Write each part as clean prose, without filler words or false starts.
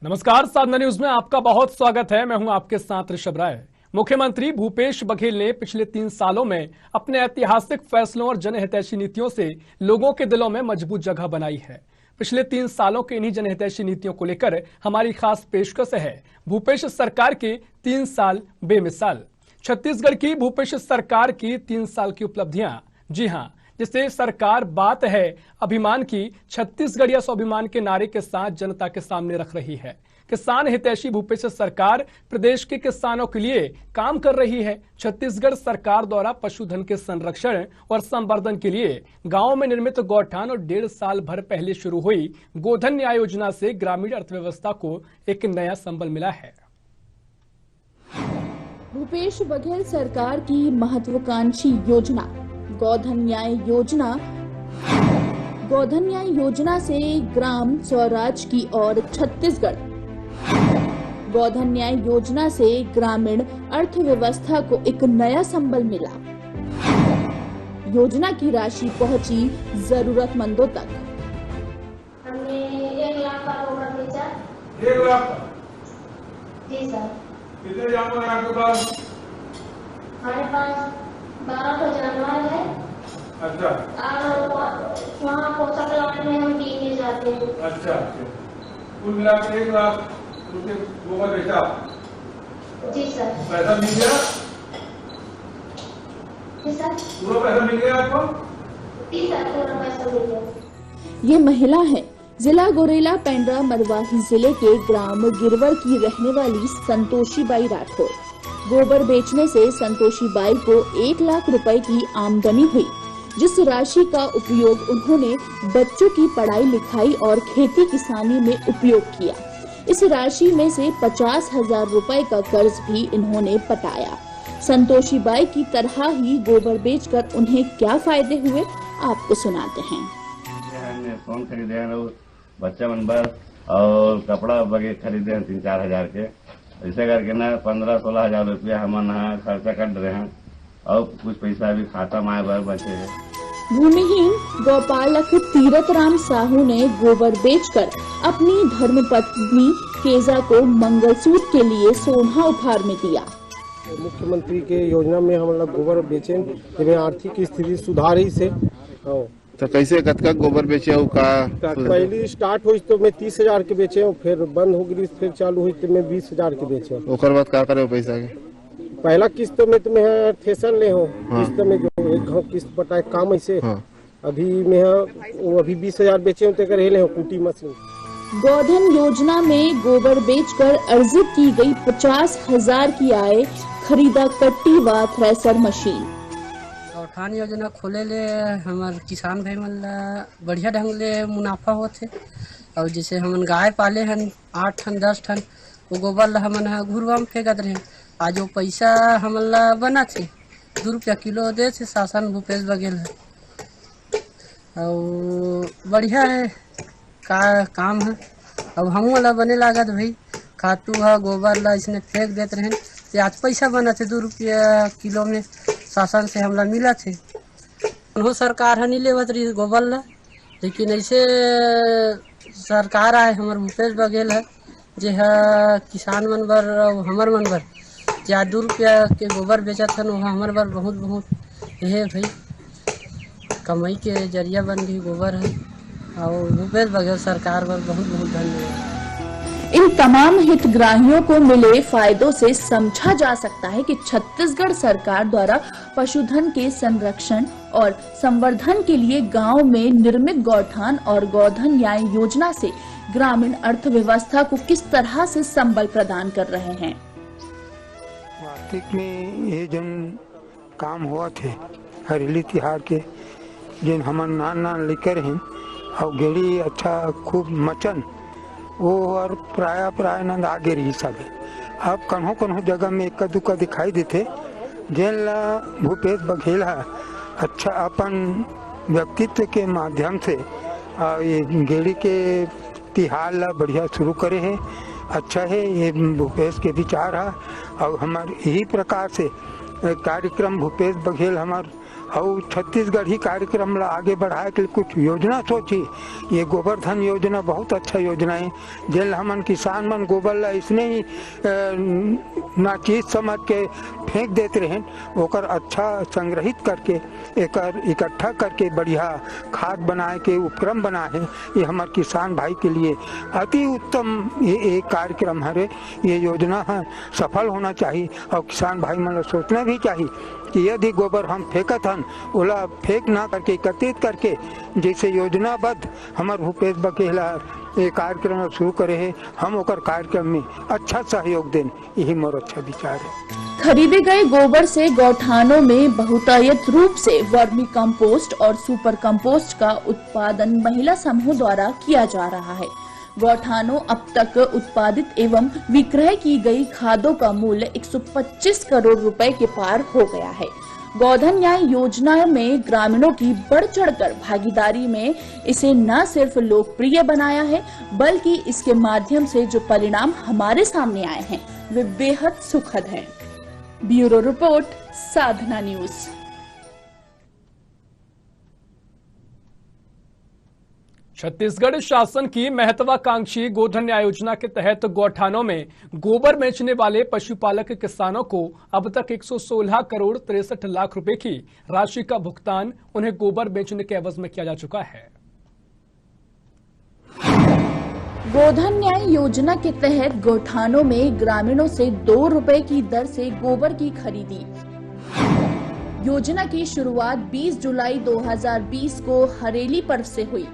नमस्कार, साधना न्यूज में आपका बहुत स्वागत है। मैं हूं आपके साथ ऋषभ राय। मुख्यमंत्री भूपेश बघेल ने पिछले 3 सालों में अपने ऐतिहासिक फैसलों और जनहितैषी नीतियों से लोगों के दिलों में मजबूत जगह बनाई है। पिछले 3 सालों के इन्हीं जनहितैषी नीतियों को लेकर हमारी खास पेशकश है भूपेश सरकार के 3 साल बेमिसाल। छत्तीसगढ़ की भूपेश सरकार की 3 साल की उपलब्धियां, जी हां, जिसे सरकार बात है अभिमान की, छत्तीसगढ़ या स्वाभिमान के नारे के साथ जनता के सामने रख रही है। किसान हितैषी भूपेश सरकार प्रदेश के किसानों के लिए काम कर रही है। छत्तीसगढ़ सरकार द्वारा पशुधन के संरक्षण और संवर्धन के लिए गांव में निर्मित गौठान और 1.5 साल भर पहले शुरू हुई गोधन न्याय योजना से ग्रामीण अर्थव्यवस्था को एक नया संबल मिला है। भूपेश बघेल सरकार की महत्वाकांक्षी योजना गोधन न्याय योजना। गोधन न्याय योजना से ग्राम स्वराज की ओर छत्तीसगढ़। गोधन न्याय योजना से ग्रामीण अर्थव्यवस्था को एक नया संबल मिला। योजना की राशि पहुंची जरूरतमंदों तक। हमने 1 लाख का गोबर बेचा। 1 लाख? जी सर। कितने जानवर हैं आपके पास? हमारे पास 12 जानवर है। अच्छा। और वहाँ पोषक प्लांट में हम पीने जाते हैं। अच्छा। कुल मिला के 1 लाख रुपये गोबर बेचा? जी सर। पैसा मिल गया? जी सर। पूरा पैसा मिल गया आपको? जी सर, पूरा पैसा मिल गया। ये महिला है जिला गोरेला पेंड्रा मरवाही जिले के ग्राम गिरवर की रहने वाली संतोषी बाई राठौर। गोबर बेचने से संतोषी बाई को 1 लाख रुपए की आमदनी हुई, जिस राशि का उपयोग उन्होंने बच्चों की पढ़ाई लिखाई और खेती किसानी में उपयोग किया। इस राशि में से 50,000 रुपए का कर्ज भी इन्होंने पटाया। संतोषी बाई की तरह ही गोबर बेचकर उन्हें क्या फायदे हुए, आपको सुनाते हैं। फोन खरीदे हैं, बच्चा मनबर और कपड़ा वगैरह खरीदे हैं 3-4 हजार के। ऐसे करके ना 15-16 हजार रुपया हम खर्चा कर रहे हैं और कुछ पैसा भी खाता माए भर बचे है। भूमिहीन गौपालक तीरथराम साहू ने गोबर बेचकर अपनी धर्मपत्नी केजा को मंगलसूत्र के लिए सोना उपहार में दिया। मुख्यमंत्री के योजना में हम लोग गोबर बेचे, जब आर्थिक स्थिति सुधारी से। तो कैसे कतका गोबर बेचे हो का? पहली स्टार्ट हुई तो मैं 30,000 के बेचे हूँ, फिर बंद हो गई, फिर चालू हुई तो मैं 20,000 के बेचे हूँ। ओकर बाद का करे हो पैसा के? पहला किस्त में तो मैं थ्रेसर ले हूँ। हाँ। किस्त में जो एक किस्त पटाए काम ऐसे। हाँ। अभी मैं अभी 20,000 बेचे हूँ, तो ले हूँ कुटी मशीन। गोधन योजना में गोबर बेचकर अर्जित की गई 50,000 की आय, खरीदा कट्टी व थ्रेसर मशीन। गौठान योजना खोले ले हमार किसान भाई मन ला बढ़िया ढंग ले मुनाफा होथे। और जैसे हमन गाय पाले हन 8 ठन 10 ठन, वो गोबर ला हमन घुरवा में फेंकत रहे। आज वो पैसा हमन ला बना थे 2 रुपया किलो दे थे शासन भूपेश बघेल है। और बढ़िया है का काम है। अब हम ला बने लागत भाई खातू है गोबर ला इसने फेंक देते रहे, तो आज पैसा बना थे 2 रुपया किलो में शासन से हमला मिला थे। उन्होंने सरकार है नहीं लेवत रही गोबर ला, लेकिन ऐसे सरकार आए हमारे भूपेश बघेल है जे है किसान मन बर हमार मन बर या 2 रुपया के गोबर बेचा था, हमारे बर बहुत बहुत ये भाई कमाई के जरिया बन गई गोबर है। और भूपेश बघेल सरकार बर बहुत बहुत धन्यवाद। इन तमाम हितग्राहियों को मिले फायदों से समझा जा सकता है कि छत्तीसगढ़ सरकार द्वारा पशुधन के संरक्षण और संवर्धन के लिए गांव में निर्मित गौठान और गोधन न्याय योजना से ग्रामीण अर्थव्यवस्था को किस तरह से संबल प्रदान कर रहे हैं। आर्थिक में ये जन काम हुआ थे हरेली तिहार के जिन हमन नान लेकर हैं और गेड़ी अच्छा खूब मचन वो और प्राय नंद आगे रही सब। अब कन्हों जगह में एक दुका दिखाई देते जेन ला भूपेश बघेल अच्छा अपन व्यक्तित्व के माध्यम से ये गेड़ी के तिहार ला बढ़िया शुरू करे है। अच्छा है, ये भूपेश के विचार है और हमारे यही प्रकार से कार्यक्रम भूपेश बघेल हमार और छत्तीसगढ़ ही कार्यक्रम ला आगे बढ़ाए के कुछ योजना सोची। ये गोवर्धन योजना बहुत अच्छा योजना है, जेल हमन किसान मन गोबर ला इसने ही ना चीज समझ के फेंक देते रहे, ओकर अच्छा संग्रहित करके एकर इकट्ठा करके बढ़िया खाद बनाए के उपक्रम बनाए। ये हमारे किसान भाई के लिए अति उत्तम ये एक कार्यक्रम है, ये योजना है सफल होना चाहिए। और किसान भाई मन सोचना भी चाहिए कि यदि गोबर हम फेंकत हन ओला फेंक ना करके एकत्रित करके जैसे योजनाबद्ध हमारे भूपेश बघेल ये कार्यक्रम शुरू करे है, हम ओकर कार्यक्रम में अच्छा सहयोग दें, यही मोर अच्छा विचार है। खरीदे गए गोबर से गौठानों में बहुतायत रूप से वर्मी कंपोस्ट और सुपर कंपोस्ट का उत्पादन महिला समूह द्वारा किया जा रहा है। गौठानों अब तक उत्पादित एवं विक्रय की गई खादों का मूल्य 125 करोड़ रुपए के पार हो गया है। गोधन न्याय योजना में ग्रामीणों की बढ़ चढ़कर भागीदारी में इसे न सिर्फ लोकप्रिय बनाया है, बल्कि इसके माध्यम से जो परिणाम हमारे सामने आए हैं वे बेहद सुखद हैं। ब्यूरो रिपोर्ट, साधना न्यूज। छत्तीसगढ़ शासन की महत्वाकांक्षी गोधन न्याय योजना के तहत गौठानों में गोबर बेचने वाले पशुपालक किसानों को अब तक 116 करोड़ 63 लाख रुपए की राशि का भुगतान उन्हें गोबर बेचने के एवज में किया जा चुका है। गोधन न्याय योजना के तहत गौठानों में ग्रामीणों से 2 रुपए की दर से गोबर की खरीदी। योजना की शुरुआत 20 जुलाई 2020 को हरेली पर्व से हुई।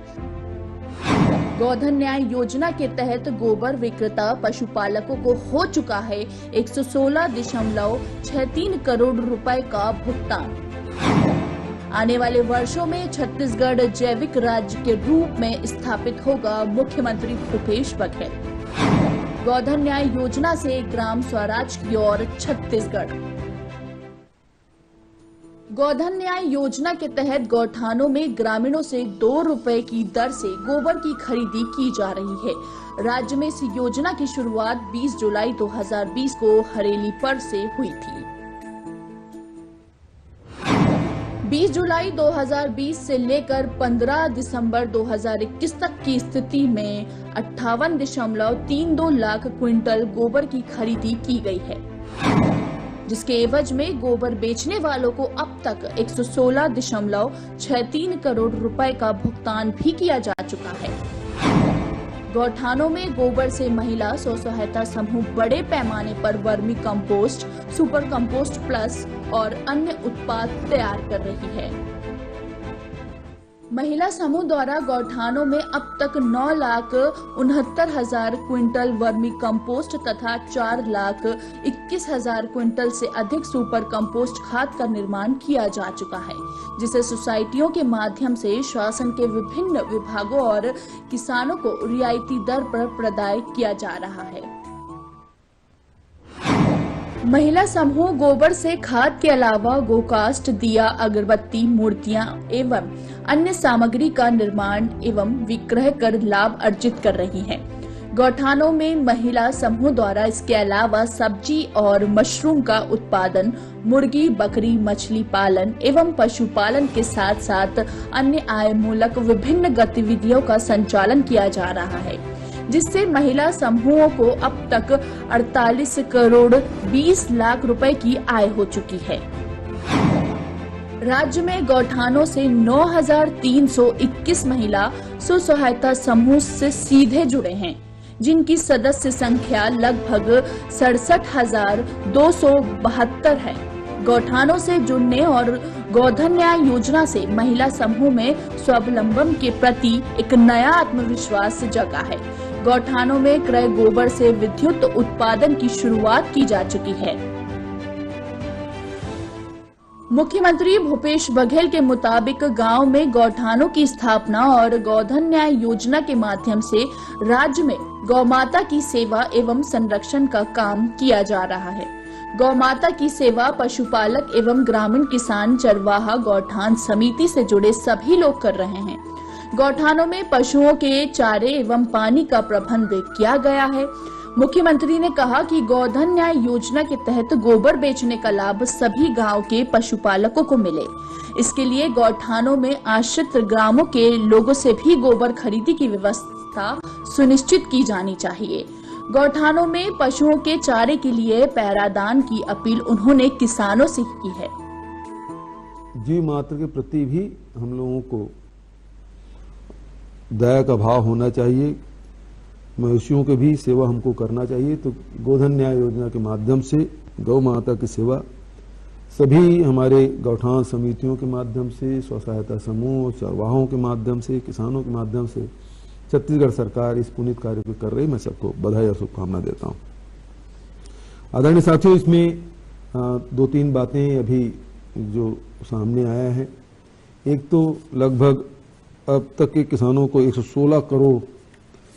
गोधन न्याय योजना के तहत गोबर विक्रेता पशुपालकों को हो चुका है 116.63 करोड़ रुपए का भुगतान। आने वाले वर्षों में छत्तीसगढ़ जैविक राज्य के रूप में स्थापित होगा मुख्यमंत्री भूपेश बघेल। गोधन न्याय योजना से ग्राम स्वराज की ओर छत्तीसगढ़। गोधन न्याय योजना के तहत गौठानों में ग्रामीणों से 2 रुपए की दर से गोबर की खरीदी की जा रही है। राज्य में इस योजना की शुरुआत 20 जुलाई 2020 को हरेली पर्व से हुई थी। 20 जुलाई 2020 से लेकर 15 दिसंबर 2021 तक की स्थिति में 58.32 लाख क्विंटल गोबर की खरीदी की गई है, जिसके एवज में गोबर बेचने वालों को अब तक 116.63 करोड़ रुपए का भुगतान भी किया जा चुका है। गौठानों में गोबर से महिला स्व सहायता समूह बड़े पैमाने पर vermi compost, super compost plus और अन्य उत्पाद तैयार कर रही है। महिला समूह द्वारा गौठानों में अब तक 9,69,000 क्विंटल वर्मी कंपोस्ट तथा 4,21,000 क्विंटल से अधिक सुपर कंपोस्ट खाद का निर्माण किया जा चुका है, जिसे सोसाइटियों के माध्यम से शासन के विभिन्न विभागों और किसानों को रियायती दर पर प्रदान किया जा रहा है। महिला समूह गोबर से खाद के अलावा गोकास्ट, दिया, अगरबत्ती, मूर्तियां एवं अन्य सामग्री का निर्माण एवं विक्रय कर लाभ अर्जित कर रही हैं। गौठानों में महिला समूह द्वारा इसके अलावा सब्जी और मशरूम का उत्पादन, मुर्गी, बकरी, मछली पालन एवं पशुपालन के साथ साथ अन्य आय मूलक विभिन्न गतिविधियों का संचालन किया जा रहा है, जिससे महिला समूहों को अब तक 48 करोड़ 20 लाख रुपए की आय हो चुकी है। राज्य में गौठानों से 9,321 महिला स्व सहायता समूह से सीधे जुड़े हैं, जिनकी सदस्य संख्या लगभग 67,272 है। गौठानों से जुड़ने और गोधन न्याय योजना से महिला समूह में स्वावलंबन के प्रति एक नया आत्मविश्वास जगा है। गौठानों में क्रय गोबर से विद्युत उत्पादन की शुरुआत की जा चुकी है। मुख्यमंत्री भूपेश बघेल के मुताबिक गांव में गौठानों की स्थापना और गोधन न्याय योजना के माध्यम से राज्य में गौमाता की सेवा एवं संरक्षण का काम किया जा रहा है। गौमाता की सेवा पशुपालक एवं ग्रामीण किसान, चरवाहा, गौठान समिति से जुड़े सभी लोग कर रहे हैं। गौठानों में पशुओं के चारे एवं पानी का प्रबंध किया गया है। मुख्यमंत्री ने कहा कि गोधन न्याय योजना के तहत गोबर बेचने का लाभ सभी गांव के पशुपालकों को मिले। इसके लिए गौठानों में आश्रित ग्रामों के लोगों से भी गोबर खरीदी की व्यवस्था सुनिश्चित की जानी चाहिए। गौठानों में पशुओं के चारे के लिए पैरादान की अपील उन्होंने किसानों से की है। जीव मात्र के प्रति भी हम लोगों को दया का भाव होना चाहिए, मवेशियों के भी सेवा हमको करना चाहिए। तो गोधन न्याय योजना के माध्यम से गौ माता की सेवा सभी हमारे गौठान समितियों के माध्यम से, स्व सहायता समूह, चरवाहों के माध्यम से, किसानों के माध्यम से छत्तीसगढ़ सरकार इस पुनीत कार्य को कर रही। मैं सबको बधाई और शुभकामना देता हूँ। आदरणीय साथियों, इसमें 2-3 बातें अभी जो सामने आया है। एक तो लगभग अब तक के किसानों को 116 करोड़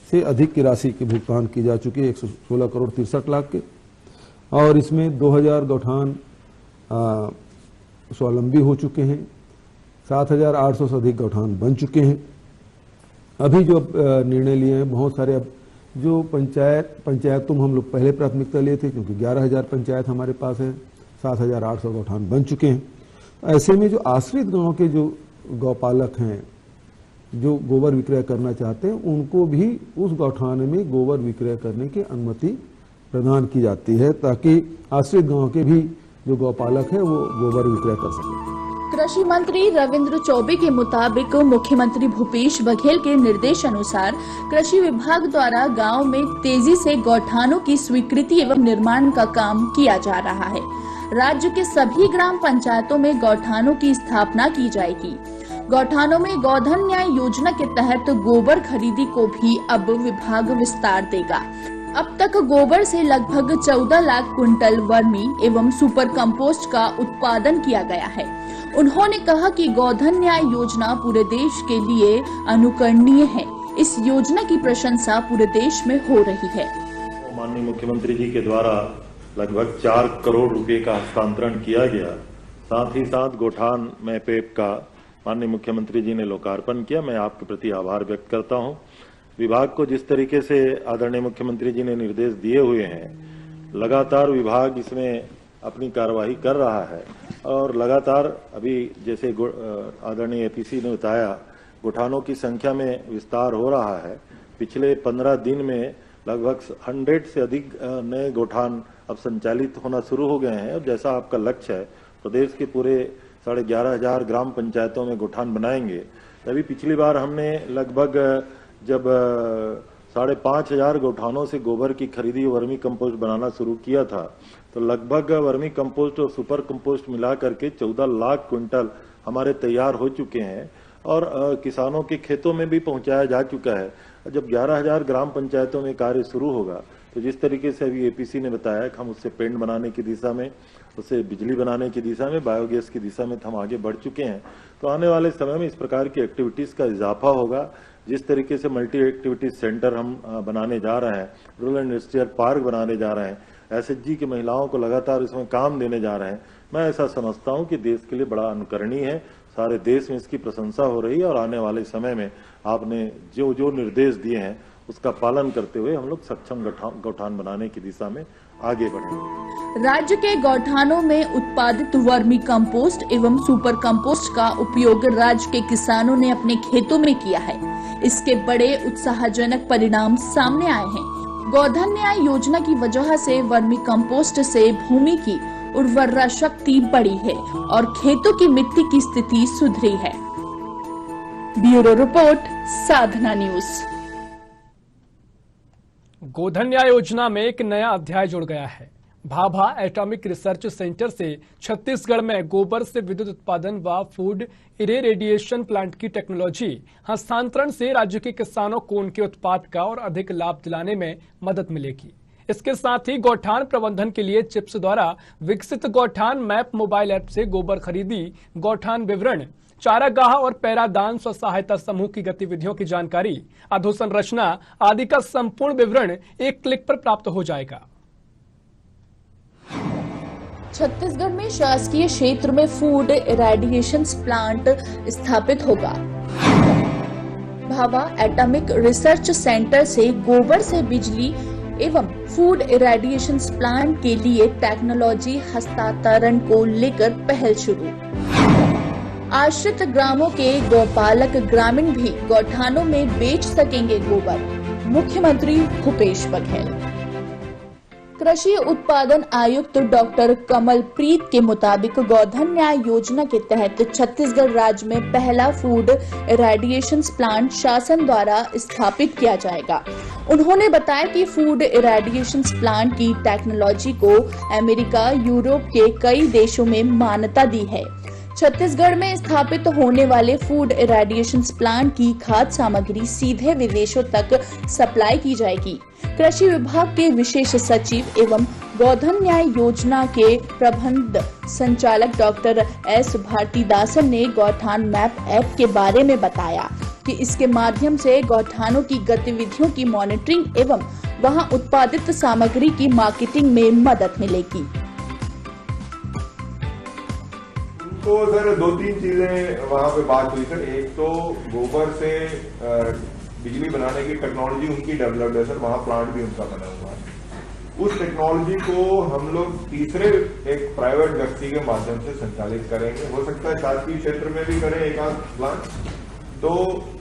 से अधिक की राशि के भुगतान की जा चुकी है, 116 करोड़ 63 लाख के, और इसमें 2000 गौठान स्वावलंबी हो चुके हैं, 7800 से अधिक गौठान बन चुके हैं। अभी जो निर्णय लिए हैं बहुत सारे, अब जो पंचायत तो हम लोग पहले प्राथमिकता लिए थे क्योंकि 11,000 पंचायत हमारे पास है, 7,800 गौठान बन चुके हैं। ऐसे में जो आश्रित गांव के जो गौपालक हैं जो गोबर विक्रय करना चाहते हैं, उनको भी उस गौठान में गोबर विक्रय करने की अनुमति प्रदान की जाती है ताकि आश्रित गांव के भी जो गौपालक है वो गोबर विक्रय कर सकें। कृषि मंत्री रविंद्र चौबे के मुताबिक मुख्यमंत्री भूपेश बघेल के निर्देश अनुसार कृषि विभाग द्वारा गांव में तेजी से गौठानों की स्वीकृति एवं निर्माण का काम किया जा रहा है। राज्य के सभी ग्राम पंचायतों में गौठानों की स्थापना की जाएगी। गौठानों में गोधन न्याय योजना के तहत गोबर खरीदी को भी अब विभाग विस्तार देगा। अब तक गोबर से लगभग 14 लाख क्विंटल वर्मी एवं सुपर कंपोस्ट का उत्पादन किया गया है। उन्होंने कहा कि गोधन न्याय योजना पूरे देश के लिए अनुकरणीय है। इस योजना की प्रशंसा पूरे देश में हो रही है। माननीय मुख्यमंत्री जी के द्वारा लगभग 4 करोड़ रुपए का हस्तांतरण किया गया। साथ ही साथ गौठान में पेप का माननीय मुख्यमंत्री जी ने लोकार्पण किया। मैं आपके प्रति आभार व्यक्त करता हूं। विभाग को जिस तरीके से आदरणीय मुख्यमंत्री जी ने निर्देश दिए हुए हैं, लगातार विभाग इसमें अपनी कार्यवाही कर रहा है और लगातार अभी जैसे आदरणीय एपीसी ने बताया, गौठानों की संख्या में विस्तार हो रहा है। पिछले 15 दिन में लगभग 100 से अधिक नए गौठान अब संचालित होना शुरू हो गए हैं। और जैसा आपका लक्ष्य है प्रदेश के पूरे 11,500 ग्राम पंचायतों में गौठान बनाएंगे। तभी पिछली बार हमने लगभग जब 5,500 गौठानों से गोबर की खरीदी वर्मी कंपोस्ट बनाना शुरू किया था, तो लगभग वर्मी कंपोस्ट और सुपर कंपोस्ट मिला करके 14 लाख क्विंटल हमारे तैयार हो चुके हैं और किसानों के खेतों में भी पहुंचाया जा चुका है। जब 11,000 ग्राम पंचायतों में कार्य शुरू होगा तो जिस तरीके से अभी एपीसी ने बताया कि हम उससे पेंट बनाने की दिशा में, उससे बिजली बनाने की दिशा में, बायोगैस की दिशा में हम आगे बढ़ चुके हैं। तो आने वाले समय में इस प्रकार की एक्टिविटीज का इजाफा होगा। जिस तरीके से मल्टी एक्टिविटीज सेंटर हम बनाने जा रहे हैं, रूरल इंडस्ट्रियल पार्क बनाने जा रहे हैं, एसएचजी की महिलाओं को लगातार इसमें काम देने जा रहे हैं, मैं ऐसा समझता हूं कि देश के लिए बड़ा अनुकरणीय है। सारे देश में इसकी प्रशंसा हो रही है और आने वाले समय में आपने जो जो निर्देश दिए हैं उसका पालन करते हुए हम लोग सक्षम गौठान बनाने की दिशा में आगे बढ़ेंगे। राज्य के गौठानों में उत्पादित वर्मी कंपोस्ट एवं सुपर कंपोस्ट का उपयोग राज्य के किसानों ने अपने खेतों में किया है। इसके बड़े उत्साहजनक परिणाम सामने आए हैं। गोधन न्याय योजना की वजह से वर्मी कंपोस्ट से भूमि की उर्वरा शक्ति बढ़ी है और खेतों की मिट्टी की स्थिति सुधरी है। ब्यूरो रिपोर्ट, साधना न्यूज। गोधन न्याय योजना में एक नया अध्याय जुड़ गया है। भाभा एटॉमिक रिसर्च सेंटर से छत्तीसगढ़ में गोबर से विद्युत उत्पादन व फूड इरेडिएशन प्लांट की टेक्नोलॉजी हस्तांतरण से राज्य के किसानों को उनके उत्पाद का और अधिक लाभ दिलाने में मदद मिलेगी। इसके साथ ही गौठान प्रबंधन के लिए चिप्स द्वारा विकसित गौठान मैप मोबाइल ऐप से गोबर खरीदी, गौठान विवरण, चारागाह और पैरादान स्व सहायता समूह की गतिविधियों की जानकारी, अधोसंरचना आदि का संपूर्ण विवरण एक क्लिक पर प्राप्त हो जाएगा। छत्तीसगढ़ में शासकीय क्षेत्र में फूड इरेडिएशन प्लांट स्थापित होगा। भाभा एटॉमिक रिसर्च सेंटर से गोबर से बिजली एवं फूड इरेडिएशन प्लांट के लिए टेक्नोलॉजी हस्तांतरण को लेकर पहल शुरू। आश्रित ग्रामों के गौपालक ग्रामीण भी गौठानों में बेच सकेंगे गोबर, मुख्यमंत्री भूपेश बघेल। कृषि उत्पादन आयुक्त डॉक्टर कमलप्रीत के मुताबिक गोधन न्याय योजना के तहत छत्तीसगढ़ राज्य में पहला फूड इरेडिएशन प्लांट शासन द्वारा स्थापित किया जाएगा। उन्होंने बताया कि फूड इरेडिएशन प्लांट की टेक्नोलॉजी को अमेरिका, यूरोप के कई देशों में मान्यता दी है। छत्तीसगढ़ में स्थापित होने वाले फूड इरेडिएशन प्लांट की खाद्य सामग्री सीधे विदेशों तक सप्लाई की जाएगी। कृषि विभाग के विशेष सचिव एवं गोधन न्याय योजना के प्रबंध संचालक डॉक्टर एस भारतीदासन ने गौठान मैप ऐप के बारे में बताया कि इसके माध्यम से गौठानों की गतिविधियों की मॉनिटरिंग एवं वहां उत्पादित सामग्री की मार्केटिंग में मदद मिलेगी। तो सर 2-3 चीजें वहाँ पे बात हुई सर। एक तो गोबर से बिजली बनाने की टेक्नोलॉजी उनकी डेवलप्ड है सर, वहाँ प्लांट भी उनका बना हुआ है। उस टेक्नोलॉजी को हम लोग तीसरे एक प्राइवेट व्यक्ति के माध्यम से संचालित करेंगे। हो सकता है शासकीय क्षेत्र में भी करें एक आध प्लांट, तो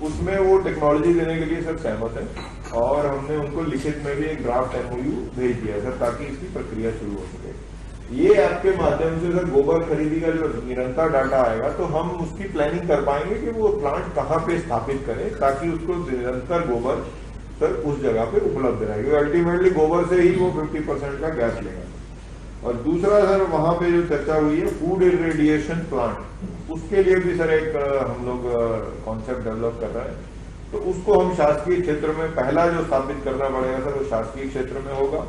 उसमें वो टेक्नोलॉजी देने के लिए सर सहमत है और हमने उनको लिखित में भी एक ड्राफ्ट MOU भेज दिया सर, ताकि इसकी प्रक्रिया शुरू हो सके। ये ऐप के माध्यम से सर गोबर खरीदी का जो निरंतर डाटा आएगा तो हम उसकी प्लानिंग कर पाएंगे कि वो प्लांट कहाँ पे स्थापित करें, ताकि उसको निरंतर गोबर सर उस जगह पे उपलब्ध रहेगी। अल्टीमेटली गोबर से ही वो 50% का गैस लेगा। और दूसरा सर वहाँ पे जो चर्चा हुई है फूड इरेडिएशन प्लांट, उसके लिए भी सर एक हम लोग कॉन्सेप्ट डेवलप कर रहे हैं। तो उसको हम शासकीय क्षेत्र में पहला जो स्थापित करना पड़ेगा सर, वो शासकीय क्षेत्र में होगा।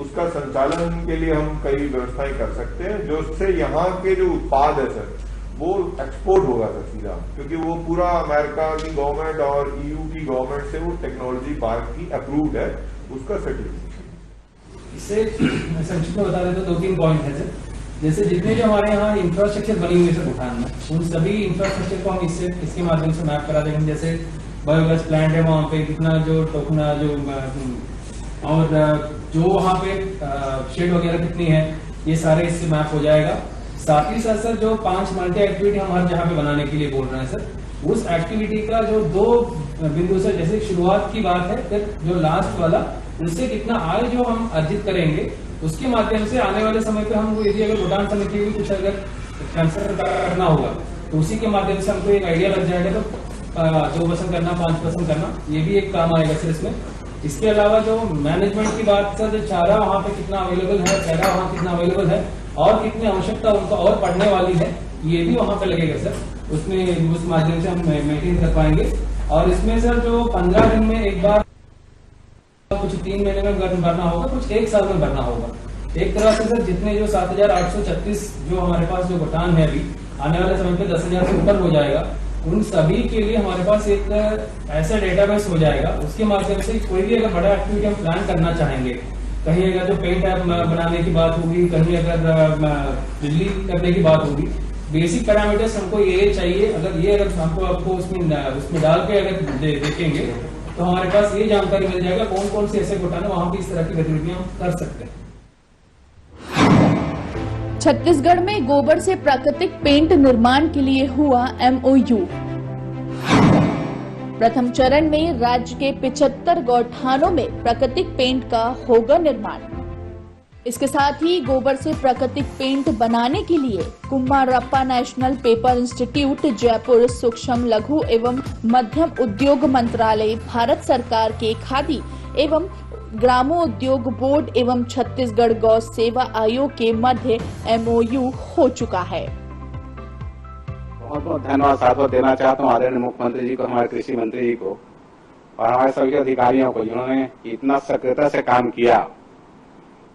उसका संचालन के लिए हम कई व्यवस्थाएं कर सकते हैं, जो उससे यहाँ के जो उत्पाद है सर वो एक्सपोर्ट होगा सर सीधा, क्योंकि वो पूरा अमेरिका की गवर्नमेंट और EU की गवर्नमेंट से वो टेक्नोलॉजी पार्क की अप्रूव्ड है, उसका सर्टिफिकेशन। इससे संक्षिप्त में बता दें तो 2-3 पॉइंट है सर। जैसे जितने जो हमारे यहाँ इंफ्रास्ट्रक्चर बनी हुई है सर गौठान में, उन सभी इंफ्रास्ट्रक्चर को हम इसके माध्यम से मैप करा देंगे। जैसे बायोगैस प्लांट है, वहाँ पे कितना जो टोकना जो और जो वहाँ पे शेड वगैरह कितनी है, ये सारे इससे मैप हो जाएगा। साथ ही साथ सर जो 5 मल्टी एक्टिविटी हम हर जगह पे बनाने के लिए बोल रहे हैं सर, उस एक्टिविटी का जो 2 बिंदु सर, जैसे शुरुआत की बात है, फिर जो लास्ट वाला, उससे कितना आय जो हम अर्जित करेंगे, उसके माध्यम से आने वाले समय पे हमको यदि अगर गौठान समिति भी कुछ अगर कैंसर करना होगा तो उसी के माध्यम से हमको एक आइडिया लग जाएगा। तो 2% करना, 5% करना, ये भी एक काम आएगा सर इसमें। इसके अलावा जो मैनेजमेंट की बात सर, जो चारा वहाँ पे कितना अवेलेबल है, चारा वहाँ कितना अवेलेबल है और कितनी आवश्यकता उनको और पड़ने वाली है, ये भी वहाँ पे लगेगा सर। उसमें उस माध्यम से हम मेंटेन कर पाएंगे। और इसमें सर जो 15 दिन में एक बार, कुछ 3 महीने में भरना होगा, कुछ 1 साल में भरना होगा। एक तरह से सर जितने जो 7,836 जो हमारे पास जो गौठान है अभी, आने वाले समय पे 10,000 से ऊपर हो जाएगा। उन सभी के लिए हमारे पास एक ऐसा डेटाबेस हो जाएगा, उसके माध्यम से कोई भी अगर बड़ा एक्टिविटी हम प्लान करना चाहेंगे, कहीं अगर जो पेंट ऐप बनाने की बात होगी, कहीं अगर बिजली करने की बात होगी, बेसिक पैरामीटर्स हमको ये चाहिए। अगर हमको आपको उसमें डाल के अगर देखेंगे तो हमारे पास ये जानकारी मिल जाएगा कौन कौन से ऐसे गौठान है वहां भी इस तरह की गतिविधियां हम कर सकते हैं। छत्तीसगढ़ में गोबर से प्राकृतिक पेंट निर्माण के लिए हुआ MOU। प्रथम चरण में राज्य के 75 गौठानों में प्राकृतिक पेंट का होगा निर्माण। इसके साथ ही गोबर से प्राकृतिक पेंट बनाने के लिए Kumarappa national paper institute, Jaipur, सूक्ष्म लघु एवं मध्यम उद्योग मंत्रालय, भारत सरकार के खादी एवं ग्रामोद्योग बोर्ड एवं छत्तीसगढ़ गौ सेवा आयोग के मध्य MOU हो चुका है। बहुत बहुत धन्यवाद साधुवाद देना चाहता हूँ आदरणीय मुख्यमंत्री जी को, हमारे कृषि मंत्री जी को और हमारे सभी अधिकारियों को, जिन्होंने इतना सक्रियता से काम किया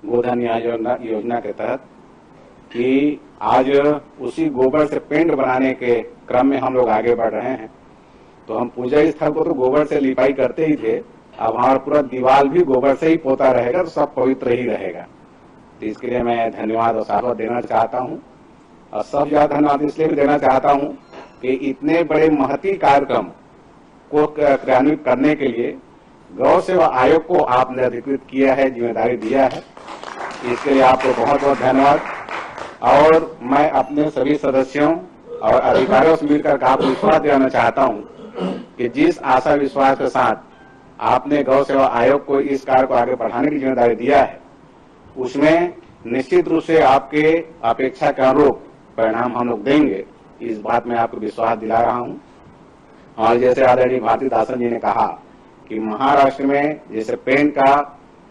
गोधन न्याय योजना के तहत, कि आज उसी गोबर से पेंट बनाने के क्रम में हम लोग आगे बढ़ रहे हैं। तो हम पूजा स्थल को तो गोबर से लिपाई करते ही थे, अब हमारा पूरा दीवार भी गोबर से ही पोता रहेगा, तो सब पवित्र ही रहेगा। तो इसके लिए मैं धन्यवाद और साधुवाद देना चाहता हूँ। और सब ज्यादा धन्यवाद इसलिए भी देना चाहता हूँ कि इतने बड़े महती कार्यक्रम को क्रियान्वित करने के लिए गौ सेवा आयोग को आपने अधिकृत किया है, जिम्मेदारी दिया है, इसके लिए आपको बहुत बहुत धन्यवाद। और मैं अपने सभी सदस्यों और अधिकारियों से मिलकर आपको विश्वास दिलाना चाहता हूं कि जिस आशा विश्वास के साथ आपने गौ सेवा आयोग को इस कार्य को आगे बढ़ाने की जिम्मेदारी दिया है, उसमें निश्चित रूप से आपके अपेक्षा के अनुरूप परिणाम हम लोग देंगे, इस बात में आपको विश्वास दिला रहा हूं। और जैसे आदरणीय भारतीदासन जी ने कहा कि महाराष्ट्र में जैसे पेन का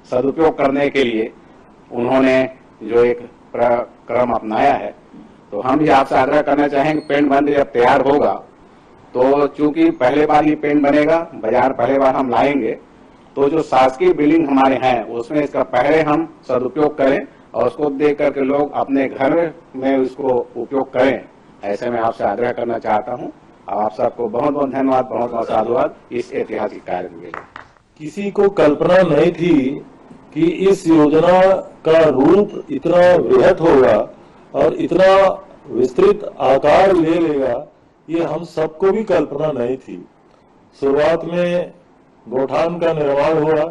सदुपयोग करने के लिए उन्होंने जो एक क्रम अपनाया है, तो हम भी आपसे आग्रह करना चाहेंगे पेंट बंद जब तैयार होगा तो चूंकि पहले बार ये पेंट बनेगा, बाजार पहले बार हम लाएंगे, तो जो शासकीय बिल्डिंग हमारे हैं उसमें इसका पहले हम सदुपयोग करें और उसको देख करके लोग अपने घर में उसको उपयोग करें, ऐसे में आपसे आग्रह करना चाहता हूं। आप सबको बहुत बहुत धन्यवाद, बहुत बहुत साधुवाद इस ऐतिहासिक कार्य के लिए। किसी को कल्पना नहीं थी कि इस योजना का रूप इतना वृहत होगा और इतना विस्तृत आकार ले लेगा, ये हम सबको भी कल्पना नहीं थी। शुरुआत में गौठान का निर्माण हुआ,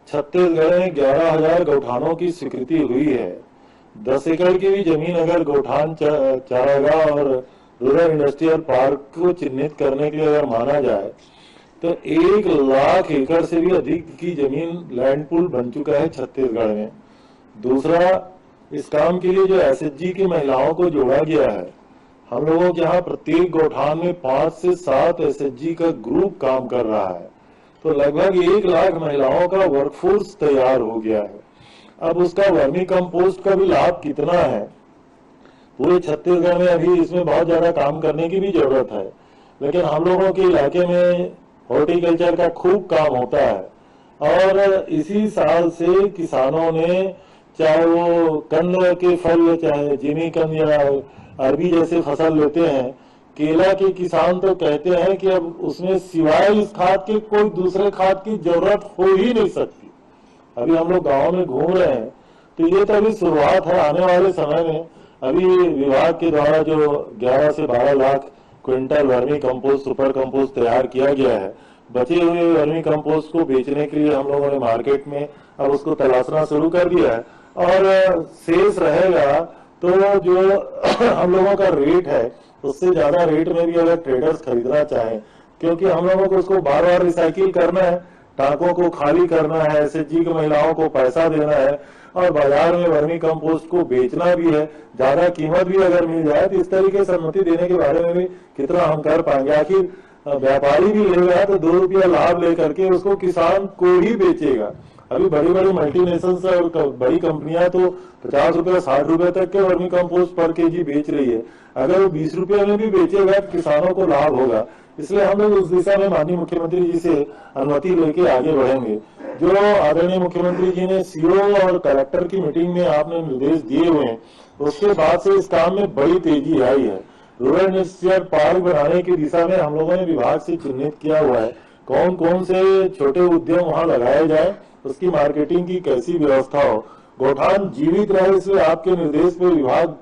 छत्तीसगढ़ में 11,000 गौठानों की स्वीकृति हुई है। 10 एकड़ की भी जमीन अगर गौठान चारागाह और रूरल इंडस्ट्रियल पार्क को चिन्हित करने के लिए अगर माना जाए तो 1 लाख एकड़ से भी अधिक की जमीन लैंड पूल बन चुका है छत्तीसगढ़ में। दूसरा, इस काम के लिए जो एसएचजी की महिलाओं को जोड़ा गया है, हम लोगों के यहाँ प्रत्येक गौठान में 5 से 7 एसएचजी का ग्रुप काम कर रहा है, तो लगभग 1 लाख महिलाओं का वर्कफोर्स तैयार हो गया है। अब उसका वर्मी कंपोस्ट का भी लाभ कितना है, पूरे छत्तीसगढ़ में अभी इसमें बहुत ज्यादा काम करने की भी जरूरत है, लेकिन हम लोगों के इलाके में हॉर्टिकल्चर का खूब काम होता है और इसी साल से किसानों ने, चाहे वो कंद के फल, चाहे जिमी कंद या अरबी जैसे फसल लेते हैं, केला के किसान तो कहते हैं कि अब उसमें सिवाय इस खाद के कोई दूसरे खाद की जरूरत हो ही नहीं सकती। अभी हम लोग गांव में घूम रहे हैं, तो ये तो अभी शुरुआत है। आने वाले समय में अभी विभाग के द्वारा जो 11 से 12 lakh quintal vermi compost, super compost तैयार किया गया है, बचे हुए वर्मी कंपोस्ट को बेचने के लिए हम लोगों ने मार्केट में अब उसको तलाशना शुरू कर दिया है और शेष रहेगा तो जो हम लोगों का रेट है उससे ज्यादा रेट में भी अगर ट्रेडर्स खरीदना चाहें, क्योंकि हम लोगों को उसको बार बार रिसाइकिल करना है, टांकों को खाली करना है, एसएचजी की महिलाओं को पैसा देना है और बाजार में वर्मी कंपोस्ट को बेचना भी है, ज्यादा कीमत भी अगर मिल जाए तो इस तरीके से अनुमति देने के बारे में भी कितना हम कर पाएंगे। आखिर व्यापारी भी लेगा तो 2 रुपया लाभ लेकर के उसको किसान को ही बेचेगा। अभी बड़ी बड़ी मल्टीनेशनल्स और बड़ी कंपनियां तो 50 रुपए 60 रुपए तक के वर्मी कंपोस्ट पर केजी बेच रही है, अगर वो 20 रुपए में भी बेचेगा तो किसानों को लाभ होगा। इसलिए हम लोग उस दिशा में माननीय मुख्यमंत्री जी से अनुमति लेके आगे बढ़ेंगे। जो आदरणीय मुख्यमंत्री जी ने सीओ और कलेक्टर की मीटिंग में आपने निर्देश दिए हुए हैं, उसके बाद से इस काम में बड़ी तेजी आई है। रूरल इंडस्ट्रियल पार्क बनाने की दिशा में हम लोगों ने विभाग से चिन्हित किया हुआ है कौन कौन से छोटे उद्यम वहां लगाए जाए, उसकी मार्केटिंग की कैसी व्यवस्था हो, गौठान जीवित रहे, इसलिए आपके निर्देश पे विभाग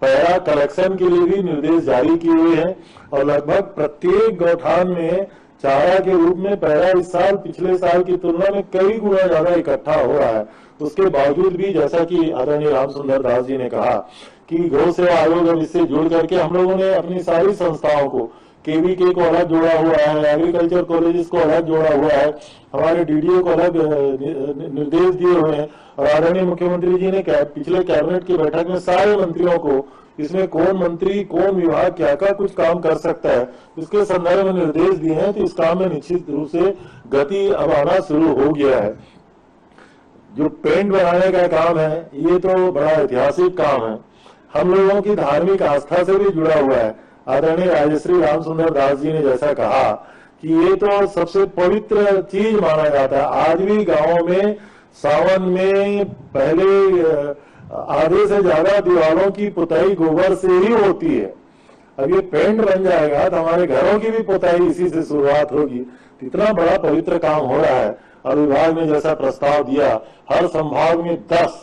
पैरा कलेक्शन के लिए भी निर्देश जारी किए हुए हैं और लगभग प्रत्येक गौठान में चारा के रूप में पैरा इस साल पिछले साल की तुलना में कई गुना ज्यादा इकट्ठा हो रहा है। उसके बावजूद भी जैसा कि आदरणीय रामसुंदर दास जी ने कहा कि गौ सेवा आयोग अब इससे जुड़ करके हम लोगों ने अपनी सारी संस्थाओं को, केवीके को अलग जोड़ा हुआ है, एग्रीकल्चर कॉलेजेस को अलग जोड़ा हुआ है, हमारे डीडीओ को अलग निर्देश दिए हुए हैं और आदरणीय मुख्यमंत्री जी ने पिछले कैबिनेट की बैठक में सारे मंत्रियों को इसमें कौन मंत्री कौन विभाग क्या क्या कुछ काम कर सकता है इसके संदर्भ में निर्देश दिए हैं। तो इस काम में निश्चित रूप से गति अब आना शुरू हो गया है। जो पेंट बनाने का काम है ये तो बड़ा ऐतिहासिक काम है, हम लोगों की धार्मिक आस्था से भी जुड़ा हुआ है। आदरणीय राजश्री रामसुंदर दास जी ने जैसा कहा कि ये तो सबसे पवित्र चीज माना जाता है। आज भी गांवों में सावन में पहले आधे से ज्यादा दीवारों की पुताई गोबर से ही होती है। अब ये पेंट बन जाएगा तो हमारे घरों की भी पुताई इसी से शुरुआत होगी। इतना बड़ा पवित्र काम हो रहा है और विभाग ने जैसा प्रस्ताव दिया, हर संभाग में 10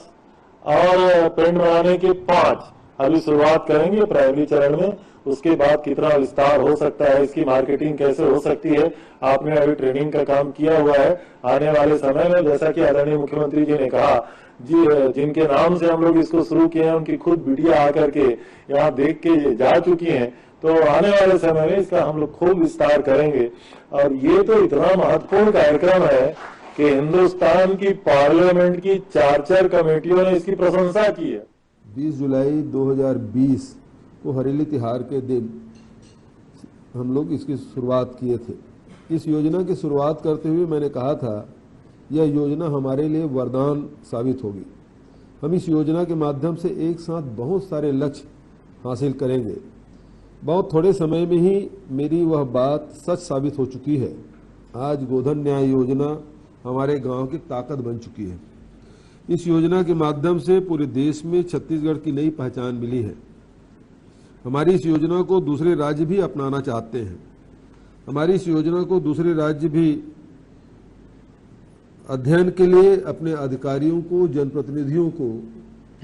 और पेंट बनाने के 5, अभी शुरुआत करेंगे प्राइमरी चरण में, उसके बाद कितना विस्तार हो सकता है, इसकी मार्केटिंग कैसे हो सकती है, आपने अभी ट्रेनिंग का काम किया हुआ है। आने वाले समय में जैसा कि आदरणीय मुख्यमंत्री जी ने कहा, जिनके नाम से हम लोग इसको शुरू किए हैं, उनकी खुद बिटिया आकर के यहाँ देख के जा चुकी हैं, तो आने वाले समय में इसका हम लोग खूब विस्तार करेंगे। और ये तो इतना महत्वपूर्ण कार्यक्रम है कि हिंदुस्तान की पार्लियामेंट की 4 कमेटियों ने इसकी प्रशंसा की है। 20 जुलाई 2020 को हरेली तिहार के दिन हम लोग इसकी शुरुआत किए थे। इस योजना की शुरुआत करते हुए मैंने कहा था यह योजना हमारे लिए वरदान साबित होगी। हम इस योजना के माध्यम से एक साथ बहुत सारे लक्ष्य हासिल करेंगे। बहुत थोड़े समय में ही मेरी वह बात सच साबित हो चुकी है। आज गोधन न्याय योजना हमारे गांव की ताकत बन चुकी है। इस योजना के माध्यम से पूरे देश में छत्तीसगढ़ की नई पहचान मिली है। हमारी इस योजना को दूसरे राज्य भी अपनाना चाहते हैं। हमारी इस योजना को दूसरे राज्य भी अध्ययन के लिए अपने अधिकारियों को, जनप्रतिनिधियों को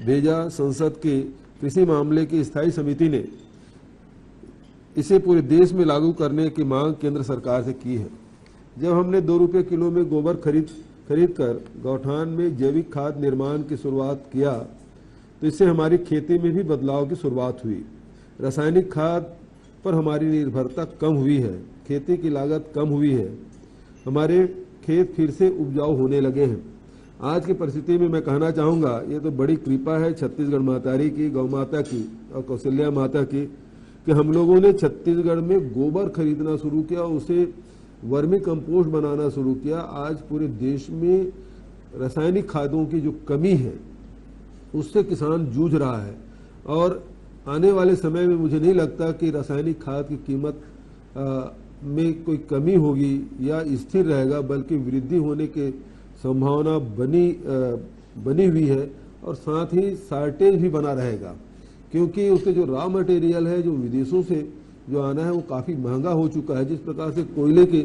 भेजा। संसद के कृषि मामले की स्थायी समिति ने इसे पूरे देश में लागू करने की मांग केंद्र सरकार से की है। जब हमने 2 रुपये किलो में गोबर खरीद कर गौठान में जैविक खाद निर्माण की शुरुआत किया तो इससे हमारी खेती में भी बदलाव की शुरुआत हुई। रासायनिक खाद पर हमारी निर्भरता कम हुई है, खेती की लागत कम हुई है, हमारे खेत फिर से उपजाऊ होने लगे हैं। आज की परिस्थिति में मैं कहना चाहूँगा ये तो बड़ी कृपा है छत्तीसगढ़ महतारी की, गौ माता की और कौशल्या माता की कि हम लोगों ने छत्तीसगढ़ में गोबर खरीदना शुरू किया, उसे वर्मी कंपोस्ट बनाना शुरू किया। आज पूरे देश में रासायनिक खादों की जो कमी है उससे किसान जूझ रहा है और आने वाले समय में मुझे नहीं लगता कि रासायनिक खाद की कीमत में कोई कमी होगी या स्थिर रहेगा, बल्कि वृद्धि होने की संभावना बनी हुई है और साथ ही शार्टेज भी बना रहेगा, क्योंकि उसके जो रॉ मटेरियल है जो विदेशों से जो आना है वो काफ़ी महंगा हो चुका है। जिस प्रकार से कोयले के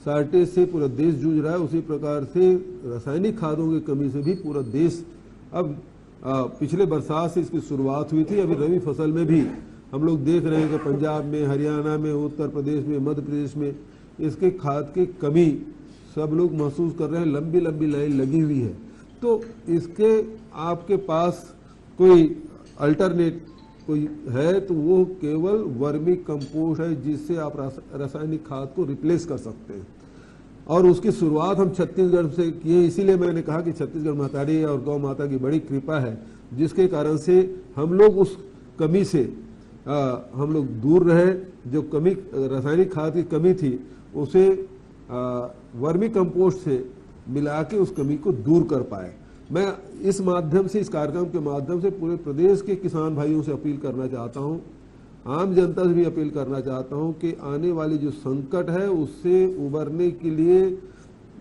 शार्टेज से पूरा देश जूझ रहा है, उसी प्रकार से रासायनिक खादों की कमी से भी पूरा देश अब पिछले बरसात से इसकी शुरुआत हुई थी। अभी रबी फसल में भी हम लोग देख रहे हैं कि पंजाब में, हरियाणा में, उत्तर प्रदेश में, मध्य प्रदेश में इसके खाद की कमी सब लोग महसूस कर रहे हैं। लंबी लंबी लाइन लगी हुई है। तो इसके आपके पास कोई अल्टरनेट कोई है तो वो केवल वर्मी कंपोस्ट है, जिससे आप रासायनिक खाद को रिप्लेस कर सकते हैं। और उसकी शुरुआत हम छत्तीसगढ़ से किए। इसीलिए मैंने कहा कि छत्तीसगढ़ महतारी और गौ माता की बड़ी कृपा है, जिसके कारण से हम लोग उस कमी से हम लोग दूर रहे। जो कमी रासायनिक खाद की कमी थी उसे वर्मी कंपोस्ट से मिला के उस कमी को दूर कर पाए। मैं इस माध्यम से, इस कार्यक्रम के माध्यम से पूरे प्रदेश के किसान भाइयों से अपील करना चाहता हूं, आम जनता से भी अपील करना चाहता हूं कि आने वाली जो संकट है उससे उबरने के लिए